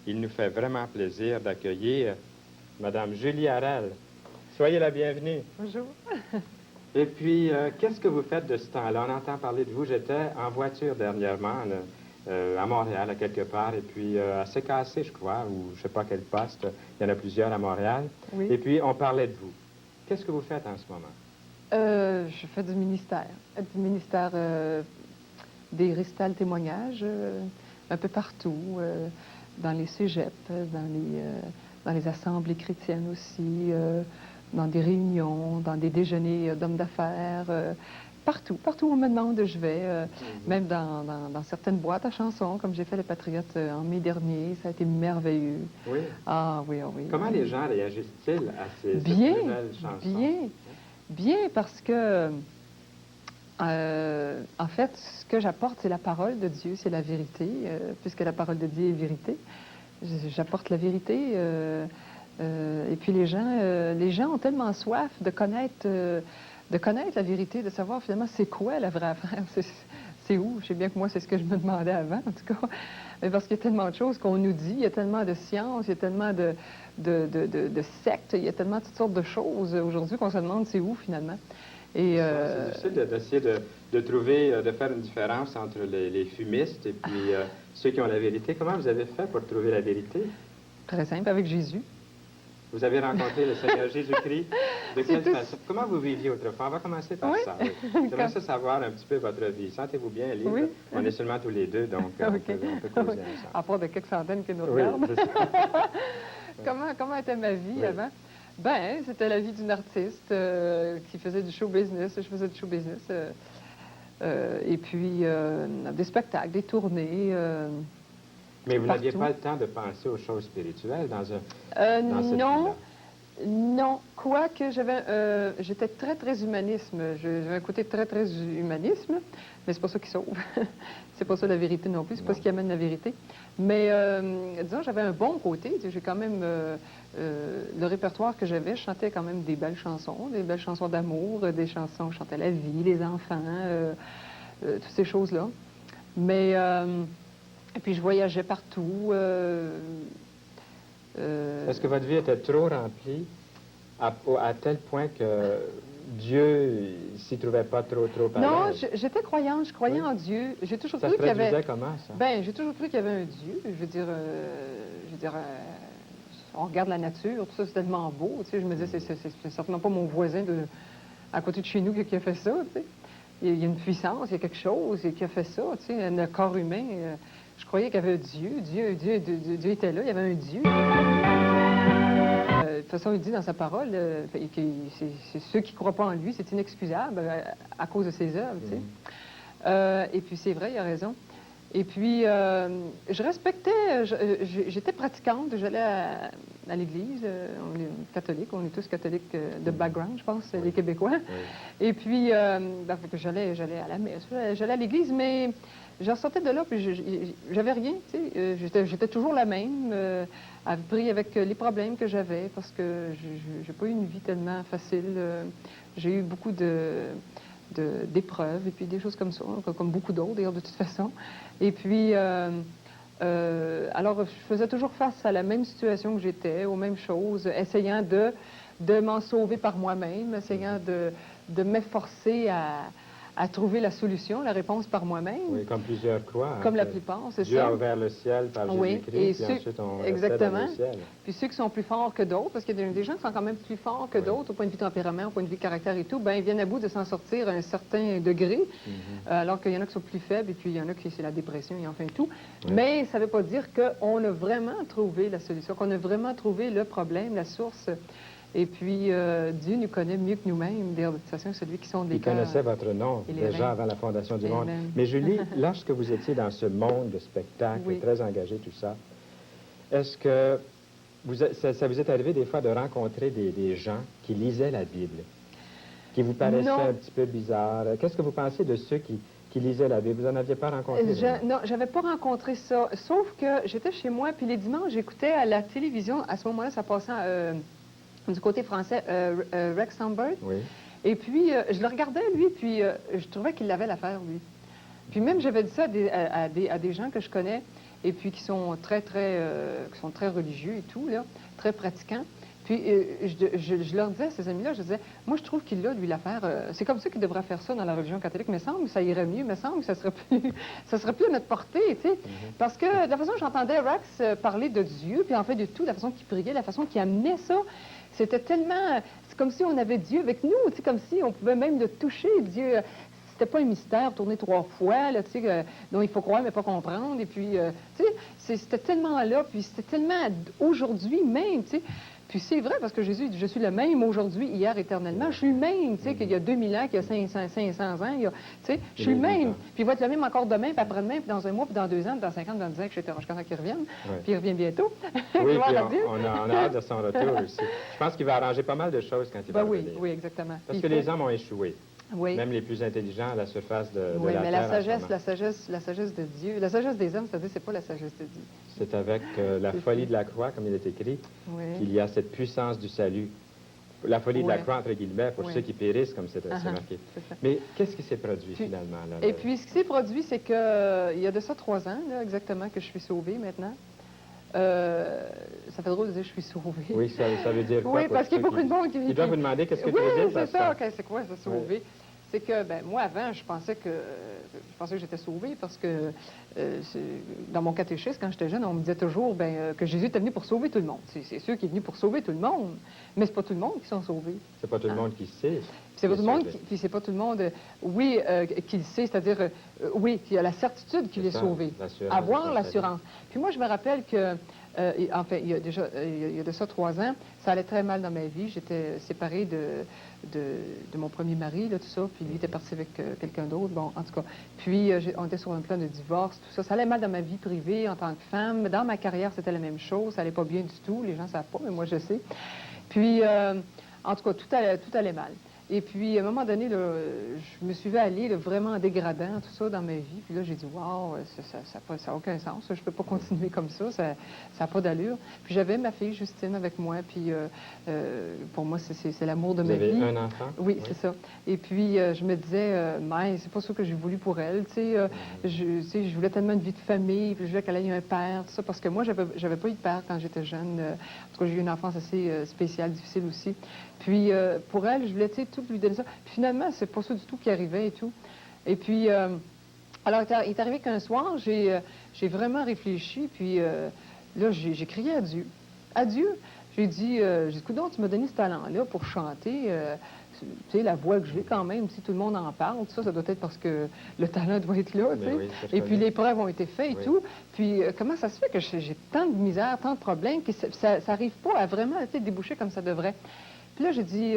il nous fait vraiment plaisir d'accueillir Madame Julie Harel. Soyez la bienvenue. Bonjour. Et puis, qu'est-ce que vous faites de ce temps-là? On entend parler de vous. J'étais en voiture dernièrement, à Montréal, à quelque part, et puis à CKC, je crois, ou je ne sais pas quel poste. Il y en a plusieurs à Montréal. Oui. Et puis, on parlait de vous. Qu'est-ce que vous faites en ce moment? Je fais du ministère des récitals témoignages, un peu partout, dans les cégeps, dans les assemblées chrétiennes aussi, dans des réunions, dans des déjeuners d'hommes d'affaires, partout où on me demande, je vais, même dans certaines boîtes à chansons, comme j'ai fait les Patriotes en mai dernier, ça a été merveilleux. Oui. Ah oui, ah oui. Comment les gens réagissent-ils à cette nouvelle chanson? Bien, parce que, en fait, ce que j'apporte, c'est la parole de Dieu, c'est la vérité, puisque la parole de Dieu est vérité. J'apporte la vérité, et puis les gens ont tellement soif de connaître la vérité, de savoir finalement c'est quoi la vraie affaire, c'est où. Je sais bien que moi, c'est ce que je me demandais avant, en tout cas. Mais parce qu'il y a tellement de choses qu'on nous dit, il y a tellement de sciences, il y a tellement de sectes, il y a tellement toutes sortes de choses aujourd'hui qu'on se demande c'est où finalement. Et c'est difficile d'essayer de trouver, de faire une différence entre les fumistes et puis ceux qui ont la vérité. Comment vous avez fait pour trouver la vérité? Très simple, avec Jésus. Vous avez rencontré le Seigneur Jésus-Christ. De quelle façon? Comment vous viviez autrefois? On va commencer par ça. Oui. J'aimerais savoir un petit peu votre vie. Sentez-vous bien, libre? Oui. On est seulement tous les deux, donc on peut causer ensemble. À part de quelques centaines qui nous regardent. Oui, c'est ça. Comment était ma vie avant? Ben, c'était la vie d'une artiste qui faisait du show business. Je faisais du show business. Et puis, des spectacles, des tournées. Mais vous n'aviez pas le temps de penser aux choses spirituelles dans cette non. vie-là? Non, quoique j'étais très humanisme. J'avais un côté très humanisme, mais c'est pas ça qui sauve. C'est pas ça la vérité non plus, c'est pas ce qui amène la vérité. Mais disons, j'avais un bon côté. J'ai quand même le répertoire que j'avais, je chantais quand même des belles chansons d'amour, des chansons où je chantais la vie, les enfants, toutes ces choses-là. Mais et puis je voyageais partout. Est-ce que votre vie était trop remplie à tel point que Dieu s'y trouvait pas trop à Non, l'aise? j'étais croyante, je croyais en Dieu. J'ai toujours cru qu'il y avait... Ça se traduisait comment, ça? Ben, j'ai toujours cru qu'il y avait un Dieu. Je veux dire, on regarde la nature, tout ça, c'est tellement beau. Tu sais, je me disais, c'est certainement pas mon voisin à côté de chez nous qui a fait ça. Tu sais. Il y a une puissance, il y a quelque chose qui a fait ça. Tu sais, le corps humain. Je croyais qu'il y avait un Dieu. Dieu était là, il y avait un Dieu. De toute façon, il dit dans sa parole que c'est ceux qui ne croient pas en lui, c'est inexcusable à cause de ses œuvres. Tu sais. Et puis, c'est vrai, il a raison. Et puis, je respectais, j'étais pratiquante, j'allais à l'église, on est catholique, on est tous catholiques de background, je pense, les Québécois. Et puis, j'allais à la messe, j'allais à l'église, mais j'en sortais de là, puis j'avais rien, tu sais, j'étais toujours la même, pris avec les problèmes que j'avais, parce que j'ai pas eu une vie tellement facile, j'ai eu beaucoup d'épreuves et puis des choses comme ça, comme beaucoup d'autres d'ailleurs de toute façon. Et puis, alors je faisais toujours face à la même situation que j'étais, aux mêmes choses, essayant de m'en sauver par moi-même, essayant de m'efforcer à trouver la solution, la réponse par moi-même. Oui, comme plusieurs croient. Comme la plupart, c'est ça. Dieu a ouvert le ciel par Jésus-Christ, puis ensuite on exactement. Le ciel. Puis ceux qui sont plus forts que d'autres, parce qu'il y a des gens qui sont quand même plus forts que d'autres au point de vue tempérament, au point de vue caractère et tout, ben ils viennent à bout de s'en sortir à un certain degré, alors qu'il y en a qui sont plus faibles, et puis il y en a qui c'est la dépression et enfin tout. Mais ça ne veut pas dire qu'on a vraiment trouvé la solution, qu'on a vraiment trouvé le problème, la source. Et puis, Dieu nous connaît mieux que nous-mêmes. De toute façon, celui qui sont des Il connaissait votre nom déjà avant la fondation du monde. Mais Julie, lorsque vous étiez dans ce monde de spectacle, très engagé, tout ça, est-ce que ça vous est arrivé des fois de rencontrer des gens qui lisaient la Bible, qui vous paraissaient un petit peu bizarres? Qu'est-ce que vous pensez de ceux qui lisaient la Bible? Vous n'en aviez pas rencontré? Non, j'avais pas rencontré ça. Sauf que j'étais chez moi, puis les dimanches, j'écoutais à la télévision. À ce moment-là, ça passait du côté français, Rex Sandberg. Oui. Et puis, je le regardais, lui, puis je trouvais qu'il avait l'affaire, lui. Puis même, j'avais dit ça à des gens que je connais. et puis qui sont très religieux et tout, là, très pratiquants. Puis je leur disais à ces amis-là, je disais, moi je trouve qu'il a, lui, l'affaire, c'est comme ça qu'il devrait faire ça dans la religion catholique, mais il me semble que ça irait mieux, il me semble que ça serait plus à notre portée, tu sais. Parce que de la façon que j'entendais Rax parler de Dieu, puis en fait de tout, la façon qu'il priait, la façon qu'il amenait ça, c'était tellement, c'est comme si on avait Dieu avec nous, tu sais, comme si on pouvait même le toucher, Dieu. C'était pas un mystère tourné 3 fois, là, tu sais, dont il faut croire mais pas comprendre. Et puis, tu sais, c'était tellement là, puis c'était tellement aujourd'hui même, tu sais. Puis c'est vrai, parce que Jésus dit, je suis le même aujourd'hui, hier, éternellement. Je suis le même, tu sais, qu'il y a 2000 ans, qu'il y a 500 ans, tu sais, je suis le même. Puis il va être le même encore demain, puis après-demain, puis dans un mois, puis dans 2 ans, puis dans 50, dans 10 ans, etc. Je pense qu'il revienne. Puis il revient bientôt. Oui, puis on a hâte de son retour aussi. Je pense qu'il va arranger pas mal de choses quand il va revenir. Oui, exactement. Parce que les hommes ont échoué. Oui. Même les plus intelligents à la surface de oui, la mais Terre. la sagesse de Dieu, la sagesse des hommes, c'est-à-dire, c'est pas la sagesse de Dieu. C'est avec la folie de la croix, comme il est écrit, qu'il y a cette puissance du salut. La folie de la croix, entre guillemets, pour ceux qui périssent, comme c'est marqué. Mais qu'est-ce qui s'est produit finalement? Là, et puis, ce qui s'est produit, c'est qu'il y a de ça 3 ans, là, exactement, que je suis sauvée maintenant. Ça fait drôle de dire je suis sauvée. Oui, ça veut dire quoi? Oui, parce qu'il y a beaucoup de monde qui... Il doit vous demander qu'est-ce que tu veux dire. Oui, c'est ça. Okay, c'est quoi, ça, sauver? C'est que, ben, moi, avant, je pensais que j'étais sauvée parce que dans mon catéchisme, quand j'étais jeune, on me disait toujours que Jésus était venu pour sauver tout le monde. C'est sûr qu'il est venu pour sauver tout le monde, mais c'est pas tout le monde qui sont sauvés. C'est pas tout le monde qui sait. C'est pas tout le monde puis c'est pas tout le monde, qui le sait, c'est-à-dire, qui a la certitude qu'il est sauvé. Avoir l'assurance. Puis moi, je me rappelle que, enfin, il y a de ça 3 ans, ça allait très mal dans ma vie. J'étais séparée de mon premier mari, là, tout ça, puis lui était parti avec quelqu'un d'autre, bon, en tout cas. Puis, on était sur un plan de divorce, tout ça. Ça allait mal dans ma vie privée en tant que femme. Dans ma carrière, c'était la même chose. Ça allait pas bien du tout. Les gens ne savent pas, mais moi, je sais. Puis, en tout cas, tout allait mal. Et puis, à un moment donné, là, je me suis vu aller vraiment en dégradant, tout ça, dans ma vie. Puis là, j'ai dit, waouh, ça n'a aucun sens. Je ne peux pas continuer comme ça. Ça n'a pas d'allure. Puis j'avais ma fille, Justine, avec moi. Puis pour moi, c'est l'amour de ma vie. Vous avez un enfant? Oui, c'est ça. Et puis, je me disais, mais c'est pas ça que j'ai voulu pour elle. Tu sais, je voulais tellement une vie de famille. Puis je voulais qu'elle ait un père, tout ça. Parce que moi, j'avais pas eu de père quand j'étais jeune. En tout cas, j'ai eu une enfance assez spéciale, difficile aussi. Puis, pour elle, je voulais, tu sais, tout lui donner ça. Puis finalement, c'est pas ça du tout qui arrivait et tout. Et puis, alors, il est arrivé qu'un soir, j'ai vraiment réfléchi, puis là, j'ai crié à Dieu. À Dieu. J'ai dit, coudonc, tu m'as donné ce talent-là pour chanter. Tu sais, la voix que j'ai quand même, si tout le monde en parle, tout ça, ça doit être parce que le talent doit être là, tu sais. Oui, et puis les preuves ont été faites et tout. Puis comment ça se fait que j'ai tant de misère, tant de problèmes, que ça n'arrive pas à vraiment déboucher comme ça devrait? Puis là, j'ai dit,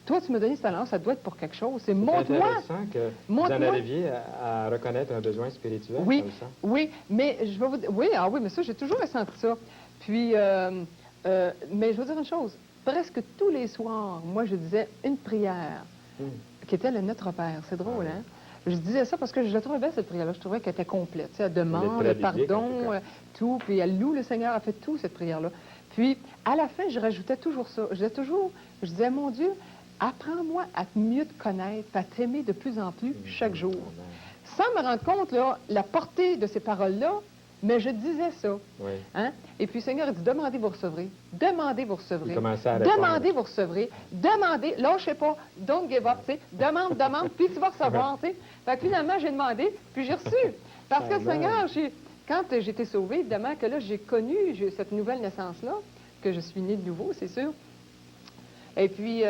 toi, tu m'as donné ce talent, ça doit être pour quelque chose. C'est montre-moi. C'est intéressant que vous en arriviez à reconnaître un besoin spirituel comme ça. Oui, mais je vais vous dire, oui, mais ça, j'ai toujours ressenti ça. Puis, mais je veux dire une chose. Presque tous les soirs, moi, je disais une prière qui était le Notre Père. C'est drôle, hein? Je disais ça parce que je la trouvais belle, cette prière-là. Je trouvais qu'elle était complète. Elle demande le pardon, tout. Puis elle loue le Seigneur, elle fait tout, cette prière-là. Puis, à la fin, je rajoutais toujours ça. Je disais, mon Dieu, apprends-moi à mieux te connaître, à t'aimer de plus en plus chaque jour. Sans me rendre compte, là, la portée de ces paroles-là, mais je disais ça. Oui. Hein? Et puis, le Seigneur a dit, demandez, vous recevrez. Demandez, vous recevrez. Demandez, vous recevrez. Demandez, lâchez pas, don't give up, tu sais. Demande, puis tu vas recevoir, tu sais. Fait que finalement, j'ai demandé, puis j'ai reçu. Parce que le Seigneur, quand j'ai été sauvée, évidemment, que là, j'ai connu cette nouvelle naissance-là, que je suis née de nouveau, c'est sûr. Et puis,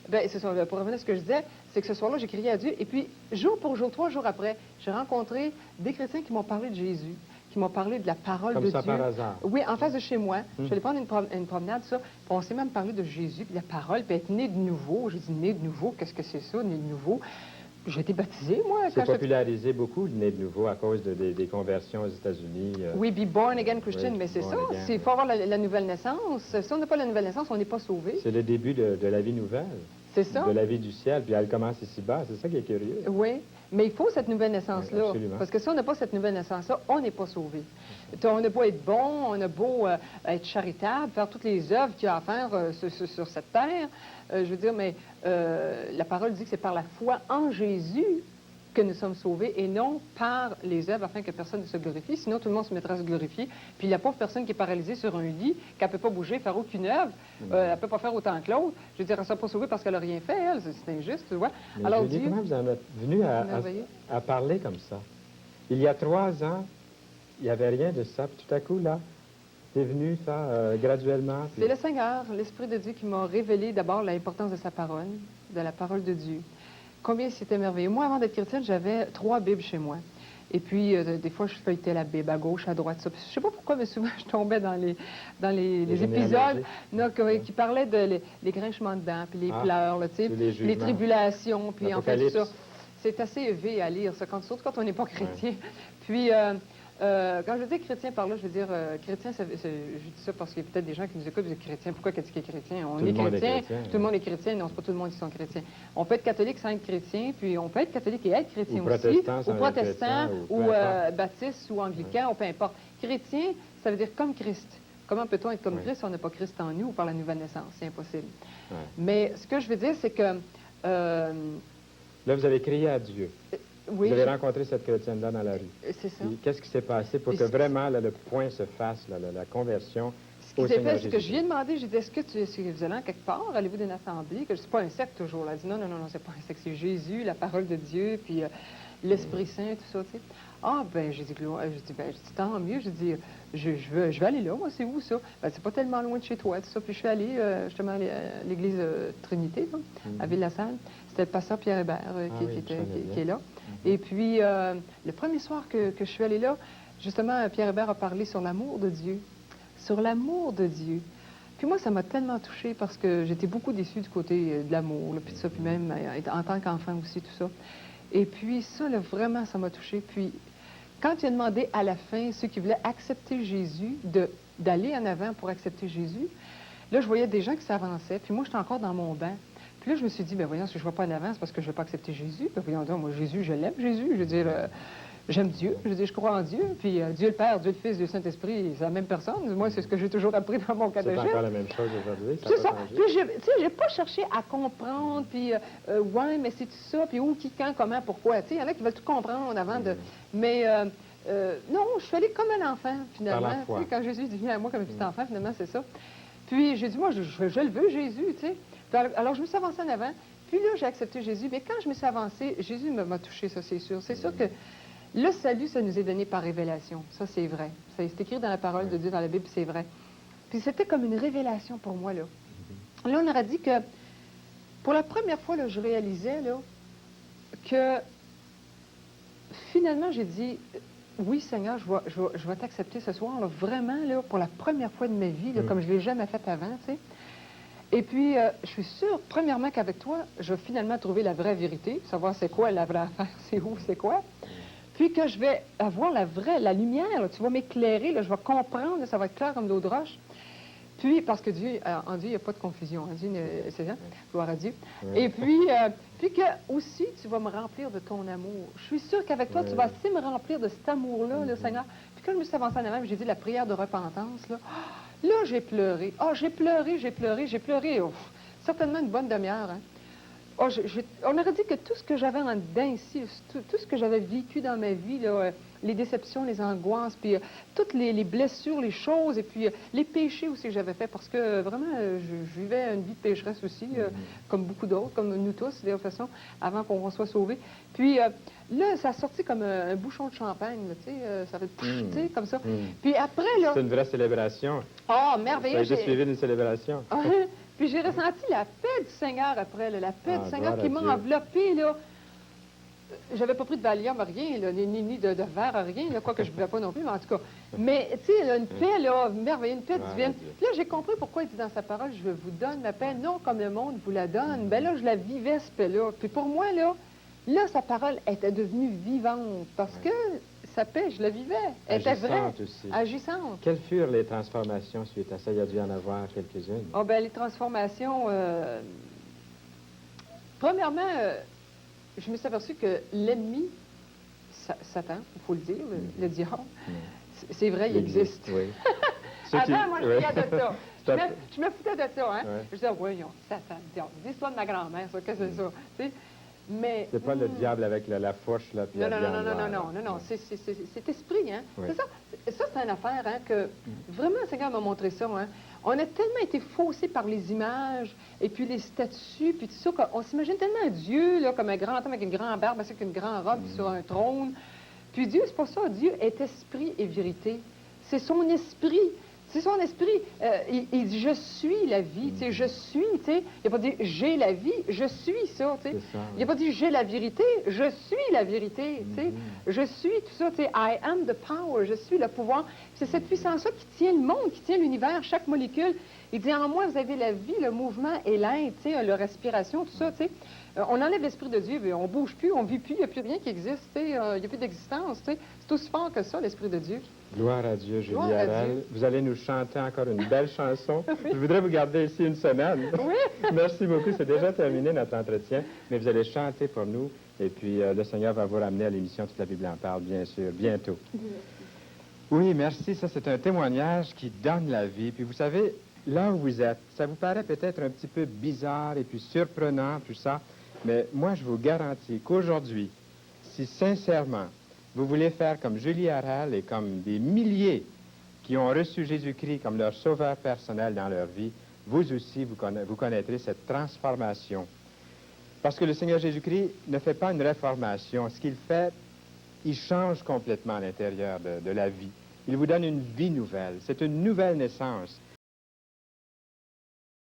c'est ça, pour revenir à ce que je disais, c'est que ce soir-là, j'ai crié à Dieu. Et puis, jour pour jour, 3 jours après, j'ai rencontré des chrétiens qui m'ont parlé de Jésus, qui m'ont parlé de la parole de Dieu. Comme ça, par hasard. Oui, en face de chez moi. Je suis allée prendre une promenade, ça. Puis on s'est même parlé de Jésus, puis de la parole, puis être né de nouveau. J'ai dit, né de nouveau, qu'est-ce que c'est ça, né de nouveau? J'ai été baptisée, moi. C'est popularisé beaucoup, le né de nouveau, à cause des conversions aux États-Unis. Oui, be born again Christian, mais c'est ça. Il faut avoir la nouvelle naissance. Si on n'a pas la nouvelle naissance, on n'est pas sauvé. C'est le début de la vie nouvelle. C'est ça. De la vie du ciel, puis elle commence ici-bas. C'est ça qui est curieux. Oui, mais il faut cette nouvelle naissance-là. Absolument. Parce que si on n'a pas cette nouvelle naissance-là, on n'est pas sauvé. On a beau être bon, on a beau être charitable, faire toutes les œuvres qu'il y a à faire sur cette terre. Je veux dire, mais la parole dit que c'est par la foi en Jésus que nous sommes sauvés et non par les œuvres afin que personne ne se glorifie. Sinon, tout le monde se mettra à se glorifier. Puis la pauvre personne qui est paralysée sur un lit, qu'elle ne peut pas bouger, faire aucune œuvre, elle ne peut pas faire autant que l'autre. Je veux dire, elle ne sera pas sauvée parce qu'elle n'a rien fait, elle. C'est injuste, tu vois. Mais alors, Julie, Dieu... comment vous en êtes venu à parler comme ça? Il y a 3 ans, il n'y avait rien de ça. Puis tout à coup, là, c'est venu ça graduellement. Puis... C'est le Seigneur, l'Esprit de Dieu qui m'a révélé d'abord l'importance de sa parole, de la parole de Dieu. Combien c'était merveilleux. Moi, avant d'être chrétienne, j'avais 3 Bibles chez moi. Et puis, des fois, je feuilletais la Bible à gauche, à droite, ça. Puis, je ne sais pas pourquoi, mais souvent, je tombais dans les épisodes là, qui parlaient de les grinchements de dents, puis les pleurs, là, les tribulations, puis en fait, tout ça. C'est assez élevé à lire, ça, surtout quand on n'est pas chrétien. Ouais. Puis, quand je dis chrétien par là, je veux dire, chrétien, je dis ça parce qu'il y a peut-être des gens qui nous écoutent et disent chrétien. Pourquoi qu'est-ce qui est chrétien? On est chrétien, tout le monde est chrétien. Non, c'est pas tout le monde qui sont chrétiens. On peut être catholique sans être chrétien, puis on peut être catholique et être chrétien aussi, ou protestant, ou baptiste, ou anglican, ou peu importe. Chrétien, ça veut dire comme Christ. Comment peut-on être comme Christ si on n'a pas Christ en nous ou par la nouvelle naissance? C'est impossible. Ouais. Mais ce que je veux dire, c'est que... Là, vous avez crié à Dieu. Oui, vous avez rencontré cette chrétienne-là dans la rue. C'est ça. Qu'est-ce qui s'est passé pour que vraiment là, le point se fasse, là, la conversion Ce qui s'est fait, c'est que je lui ai demandé, j'ai dit, est-ce que vous allez en quelque part? Allez-vous d'une assemblée? Que je ne suis pas un secte toujours. Elle a dit, non, c'est pas un secte, c'est Jésus, la parole de Dieu, puis l'Esprit Saint, tout ça, tu sais. Ah, ben, j'ai dit, tant mieux. J'ai dit, je vais aller là, moi, c'est où, ça? Ben, c'est pas tellement loin de chez toi, tout ça. Puis je suis allée, justement, à l'église Trinité, là, à Ville-la-Salle. C'était le pasteur Pierre Hébert qui est là. Et puis, le premier soir que je suis allée là, justement, Pierre Hébert a parlé sur l'amour de Dieu. Sur l'amour de Dieu. Puis moi, ça m'a tellement touchée parce que j'étais beaucoup déçue du côté de l'amour, puis ça, puis même en tant qu'enfant aussi, tout ça. Et puis ça, là, vraiment, ça m'a touchée. Puis quand il a demandé à la fin, ceux qui voulaient accepter Jésus, d'aller en avant pour accepter Jésus, là, je voyais des gens qui s'avançaient, puis moi, j'étais encore dans mon banc. Puis là, je me suis dit, ben voyons, si je ne vais pas en avant, c'est parce que je ne vais pas accepter Jésus. Ben voyons donc, moi, Jésus, je l'aime, Jésus. Je veux dire, j'aime Dieu. Je veux dire, je crois en Dieu. Puis Dieu le Père, Dieu le Fils, Dieu le Saint-Esprit, c'est la même personne. Moi, c'est ce que j'ai toujours appris dans mon catéchisme. C'est encore la même chose aujourd'hui. C'est ça. Puis, tu sais, j'ai pas cherché à comprendre, puis, ouais, mais c'est tout ça, puis où, qui, quand, comment, pourquoi. Tu sais, il y en a qui veulent tout comprendre avant de... Mais... non, je suis allée comme un enfant, finalement. Tu sais, quand Jésus dit, viens à moi comme un petit enfant, finalement, c'est ça. Puis j'ai dit, moi, je le veux, Jésus, tu sais. Alors, je me suis avancée en avant. Puis là, j'ai accepté Jésus. Mais quand je me suis avancée, Jésus m'a touché, ça, c'est sûr. C'est sûr que le salut, ça nous est donné par révélation. Ça, c'est vrai. C'est écrit dans la parole de Dieu, dans la Bible, c'est vrai. Puis c'était comme une révélation pour moi, là. Là, on aurait dit que, pour la première fois, là, je réalisais, là, que, finalement, j'ai dit... Oui, Seigneur, je vais t'accepter ce soir, là, vraiment, là, pour la première fois de ma vie, là, comme je ne l'ai jamais fait avant, tu sais. Et puis, je suis sûre, premièrement, qu'avec toi, je vais finalement trouver la vraie vérité, savoir c'est quoi la vraie affaire, c'est où, c'est quoi. Puis que je vais avoir la lumière, là, tu vas m'éclairer, là, je vais comprendre, là, ça va être clair comme de l'eau de roche. Puis, parce que Dieu, en Dieu, il n'y a pas de confusion. En Dieu, c'est ça, gloire à Dieu. Oui. Et puis que aussi, tu vas me remplir de ton amour. Je suis sûre qu'avec toi, tu vas assez me remplir de cet amour-là, le Seigneur. Puis quand je me suis avancée en avant, j'ai dit la prière de repentance, là, là j'ai pleuré. Ah, j'ai pleuré. Oh, certainement une bonne demi-heure, hein. Oh, on aurait dit que tout ce que j'avais en dedans ici, tout ce que j'avais vécu dans ma vie, là, les déceptions, les angoisses, puis toutes les blessures, les choses, et puis les péchés aussi que j'avais fait, parce que vraiment, je vivais une vie de pécheresse aussi, comme beaucoup d'autres, comme nous tous, de toute façon, avant qu'on soit sauvés. Puis là, ça a sorti comme un bouchon de champagne, là, tu sais, ça fait tu sais, comme ça. Puis après, là... C'est une vraie célébration. Oh, merveilleux! Ça a juste suivi d'une célébration. Puis j'ai ressenti la paix du Seigneur après, là, la paix du Seigneur qui m'a enveloppée, là. J'avais pas pris de Valium, rien, là, ni de verre, rien, là, quoi que je ne buvais pas non plus, mais en tout cas. Mais, tu sais, une paix, là, merveilleuse, une paix divine. Puis là, j'ai compris pourquoi il dit dans sa parole, je vous donne la paix, non comme le monde vous la donne. Ben là, je la vivais, cette paix-là. Puis pour moi, là, sa parole était devenue vivante, parce que sa paix, je la vivais. Elle était vraie, aussi. Agissante. Quelles furent les transformations suite à ça? Il y a dû en avoir quelques-unes. Oh, ben les transformations... Premièrement... je me suis aperçue que l'ennemi, Satan, il faut le dire, le diable, c'est vrai, il existe. Oui. Avant, moi, je riais de ça. Je me foutais de ça, hein. Je disais, voyons, Satan, le diable. L'histoire de ma grand-mère, ça, qu'est-ce que c'est ça? Tu sais? Mais... C'est pas le diable avec la fourche, là, puis non, la non, viande non, non, noire, non, non, non, c'est esprit, hein. Oui. C'est ça. Ça, c'est une affaire, hein, que vraiment, le Seigneur m'a montré ça, hein. On a tellement été faussés par les images, et puis les statues, puis tout ça, qu'on s'imagine tellement Dieu, là, comme un grand homme avec une grande barbe, avec une grande robe sur un trône. Puis Dieu, c'est pas ça. Dieu est esprit et vérité. C'est son esprit. C'est son esprit. Il dit, je suis la vie. Tu sais, je suis, tu sais. Il n'a pas dit, j'ai la vie, je suis ça, tu sais. Il n'a pas dit, j'ai la vérité, je suis la vérité, tu sais. Je suis tout ça, tu sais. I am the power, je suis le pouvoir. C'est cette puissance-là qui tient le monde, qui tient l'univers, chaque molécule. Il dit, en moi, vous avez la vie, le mouvement et l'être, tu sais, la respiration, tout ça, tu sais. On enlève l'Esprit de Dieu, mais on ne bouge plus, on ne vit plus, il n'y a plus rien qui existe, tu sais. Il n'y a plus d'existence, tu sais. C'est aussi fort que ça, l'Esprit de Dieu. Gloire à Dieu, Julie Gloire à Harel. Dieu. Vous allez nous chanter encore une belle chanson. Oui. Je voudrais vous garder ici une semaine. Oui. Merci beaucoup. C'est déjà terminé notre entretien, mais vous allez chanter pour nous. Et puis, le Seigneur va vous ramener à l'émission Toute la Bible en parle, bien sûr, bientôt. Oui, merci. Ça, c'est un témoignage qui donne la vie. Puis, vous savez, là où vous êtes, ça vous paraît peut-être un petit peu bizarre et puis surprenant, tout ça. Mais moi, je vous garantis qu'aujourd'hui, si sincèrement, vous voulez faire comme Julie Harel et comme des milliers qui ont reçu Jésus-Christ comme leur sauveur personnel dans leur vie, vous aussi, vous connaîtrez cette transformation. Parce que le Seigneur Jésus-Christ ne fait pas une réformation. Ce qu'il fait, il change complètement à l'intérieur de la vie. Il vous donne une vie nouvelle. C'est une nouvelle naissance.